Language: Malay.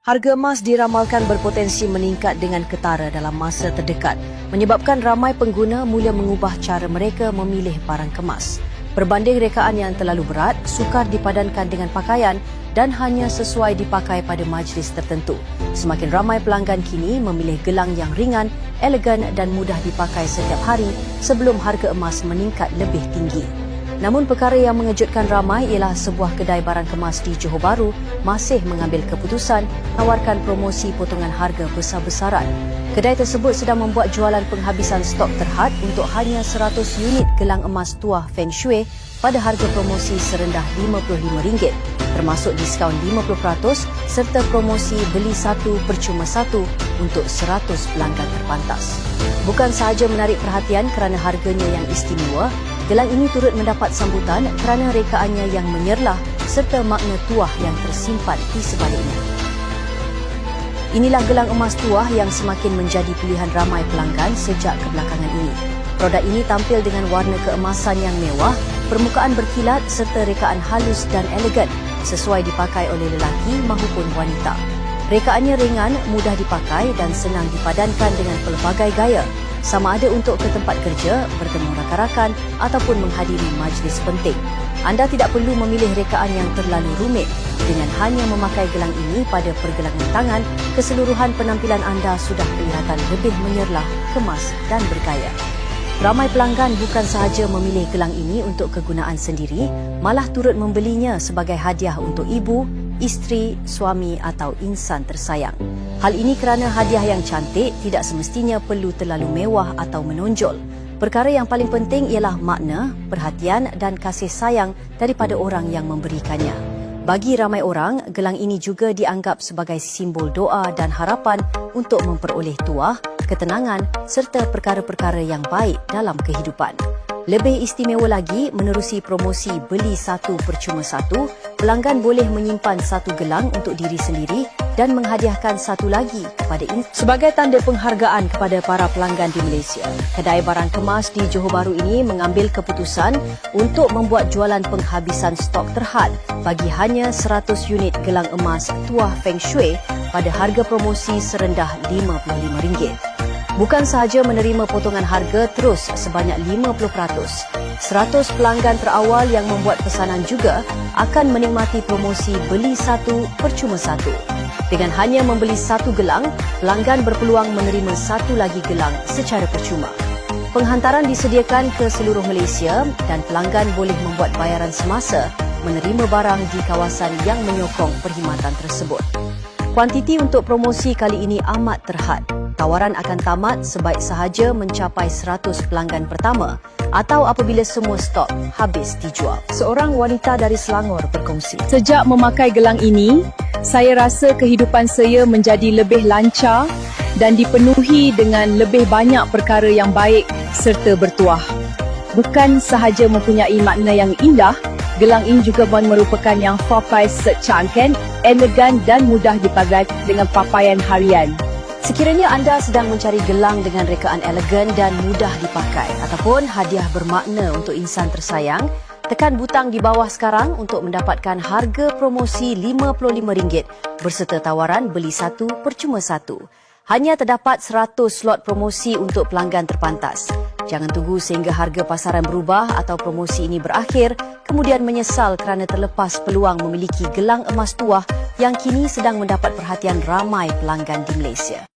Harga emas diramalkan berpotensi meningkat dengan ketara dalam masa terdekat, menyebabkan ramai pengguna mula mengubah cara mereka memilih barang kemas. Berbanding rekaan yang terlalu berat, sukar dipadankan dengan pakaian dan hanya sesuai dipakai pada majlis tertentu. Semakin ramai pelanggan kini memilih gelang yang ringan, elegan dan mudah dipakai setiap hari sebelum harga emas meningkat lebih tinggi. Namun perkara yang mengejutkan ramai ialah sebuah kedai barang kemas di Johor Bahru masih mengambil keputusan tawarkan promosi potongan harga besar-besaran. Kedai tersebut sedang membuat jualan penghabisan stok terhad untuk hanya 100 unit gelang emas tuah Feng Shui pada harga promosi serendah RM55, termasuk diskaun 50% serta promosi beli satu percuma satu untuk 100 pelanggan terpantas. Bukan sahaja menarik perhatian kerana harganya yang istimewa, gelang ini turut mendapat sambutan kerana rekaannya yang menyerlah serta makna tuah yang tersimpan di sebaliknya. Inilah gelang emas tuah yang semakin menjadi pilihan ramai pelanggan sejak kebelakangan ini. Produk ini tampil dengan warna keemasan yang mewah, permukaan berkilat serta rekaan halus dan elegan sesuai dipakai oleh lelaki maupun wanita. Rekaannya ringan, mudah dipakai dan senang dipadankan dengan pelbagai gaya, sama ada untuk ke tempat kerja, bertemu rakan-rakan ataupun menghadiri majlis penting. Anda tidak perlu memilih rekaan yang terlalu rumit. Dengan hanya memakai gelang ini pada pergelangan tangan, keseluruhan penampilan anda sudah kelihatan lebih menyerlah, kemas dan bergaya. Ramai pelanggan bukan sahaja memilih gelang ini untuk kegunaan sendiri, malah turut membelinya sebagai hadiah untuk ibu, isteri, suami atau insan tersayang. Hal ini kerana hadiah yang cantik tidak semestinya perlu terlalu mewah atau menonjol. Perkara yang paling penting ialah makna, perhatian dan kasih sayang daripada orang yang memberikannya. Bagi ramai orang, gelang ini juga dianggap sebagai simbol doa dan harapan untuk memperoleh tuah, ketenangan serta perkara-perkara yang baik dalam kehidupan. Lebih istimewa lagi, menerusi promosi beli satu percuma satu, pelanggan boleh menyimpan satu gelang untuk diri sendiri dan menghadiahkan satu lagi kepada sebagai tanda penghargaan kepada para pelanggan di Malaysia. Kedai barang kemas di Johor Bahru ini mengambil keputusan untuk membuat jualan penghabisan stok terhad bagi hanya 100 unit gelang emas tuah Feng Shui pada harga promosi serendah RM55. Bukan sahaja menerima potongan harga terus sebanyak 50%, 100 pelanggan terawal yang membuat pesanan juga akan menikmati promosi beli satu percuma satu. Dengan hanya membeli satu gelang, pelanggan berpeluang menerima satu lagi gelang secara percuma. Penghantaran disediakan ke seluruh Malaysia dan pelanggan boleh membuat bayaran semasa menerima barang di kawasan yang menyokong perkhidmatan tersebut. Kuantiti untuk promosi kali ini amat terhad. Tawaran akan tamat sebaik sahaja mencapai 100 pelanggan pertama atau apabila semua stok habis dijual. Seorang wanita dari Selangor berkongsi, "Sejak memakai gelang ini, saya rasa kehidupan saya menjadi lebih lancar dan dipenuhi dengan lebih banyak perkara yang baik serta bertuah. Bukan sahaja mempunyai makna yang indah, gelang ini juga merupakan yang pakai secangken, elegan dan mudah dipakai dengan pakaian harian." Sekiranya anda sedang mencari gelang dengan rekaan elegan dan mudah dipakai ataupun hadiah bermakna untuk insan tersayang, tekan butang di bawah sekarang untuk mendapatkan harga promosi RM55 berserta tawaran beli satu percuma satu. Hanya terdapat 100 slot promosi untuk pelanggan terpantas. Jangan tunggu sehingga harga pasaran berubah atau promosi ini berakhir, kemudian menyesal kerana terlepas peluang memiliki gelang emas tuah yang kini sedang mendapat perhatian ramai pelanggan di Malaysia.